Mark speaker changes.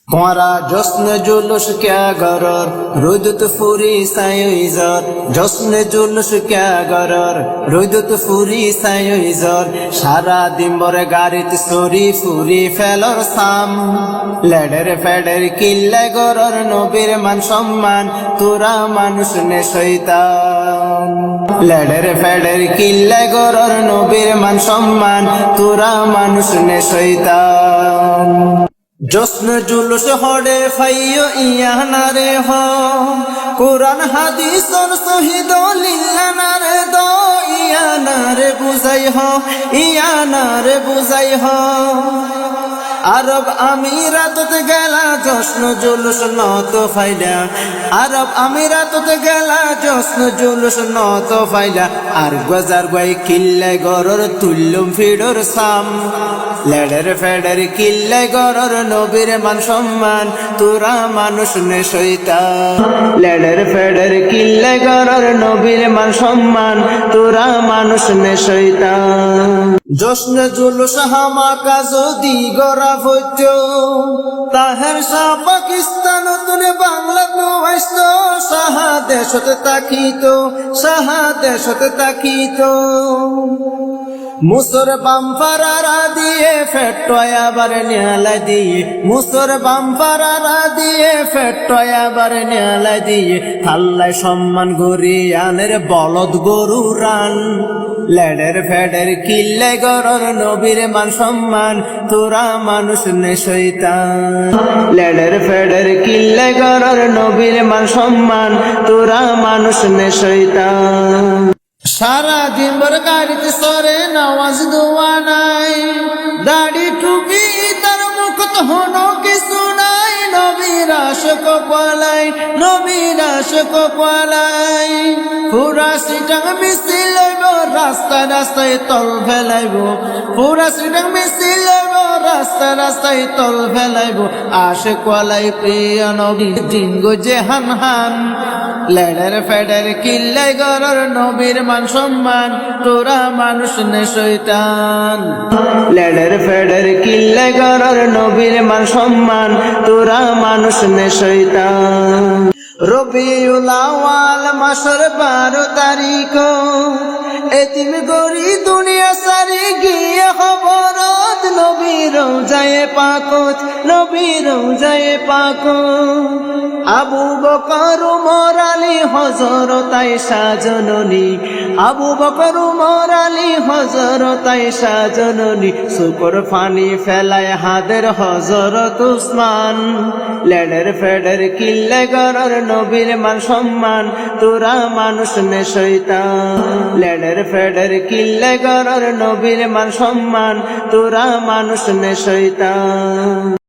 Speaker 1: तुम्हारा जश्न जुलूस क्या गरर रुदत फुरी सायोइजर जश्न जुलूस क्या गरर रुदत फुरी सायोइजर सारा दिन बरे गाड़ीत सरी फुरी फेलर साम लेडर फेडर किल्ले गरर नबीर मान सम्मान तोरा मानुष ने शैतान लेडर फेडर किल्ले गरर नबीर मान सम्मान तोरा मानुष ने शैतान जश्न जुलूस हड़े फाइयो इयाना रे हो कुरान हादिस और शहीद लिल्लाना रे दो इयाना रे बुझाई हो इयाना रे बुझाई हो আরব আমিরাততে গেলা জশ্ন জুলুস নত ফাইলা আরব আমিরাততে গেলা জশ্ন জুলুস নত ফাইলা আর গজার গাই কিল্লে গরর তুল্লুম ফিডর সাম লেডার ফেডার কিল্লে গরর নবীর মান সম্মান তোরা মানুষ নে শয়তান লেডার ফেডার কিল্লে গরর নবীর মান সম্মান তোরা মানুষ নে শয়তান জশ্ন জুলুস হামাকা যদি গরা হইতো তাহের শাহ পাকিস্তান তুলে বাংলা নবাইস্ত শাহাদেশতে তাকিত মুসর বাম্পারারা দিয়ে ফেটয়া বারে নিয়ালা দিয়ে মুসর বাম্পারারা দিয়ে ফেটয়া বারে নিয়ালা দিয়ে থাল্লায় সম্মান গরিয়ানের বলদ গরু রান লেডার ফেডার কিল্লে গরর নবীর মান সম্মান তোরা মানুষ নে শয়তান লেডার ফেডার কিল্লে গরর নবীর মান সম্মান তোরা মানুষ নে শয়তান সারা দিন ভর গাড়িতে সরে নামাজ দোয়া নাই দাড়ি টুপি তার মুখ তো হনো কিছু নাই নবীর আশক পালাই পুরা সিটাং মিছিল রাস্তায় তল ফেলাইব পুরা সিটাং মিছিল রাস্তায় তল ফেলাইব আশক পালাই প্রিয় নবী জিঙ্গো জেহান হান লেডার ফেডার কিল্লে গরর নবীর মান সম্মান তোরা মানুষ নে শয়তান লেডার ফেডার কিল্লে গরর নবীর মান সম্মান তোরা মানুষ নে শয়তান রবিউল আউয়াল মাসের 12 তারিখ এতিম গরি দুনিয়া সারি গিয়ে খবরত নবীর রওজায়ে পাক আবু বকর উমর আলী হযরত আয়েশা জননী আবু বকর উমর আলী হযরত আয়েশা জননী সুকর ফানি ফেলায় হাদের হযরত উসমান লেডার ফেডার কিল্লে গরর নবীর মান সম্মান তোরা মানুষ নে শয়তান লেডার ফেডার কিল্লে গরর নবীর মান সম্মান তোরা মানুষ নে শয়তান।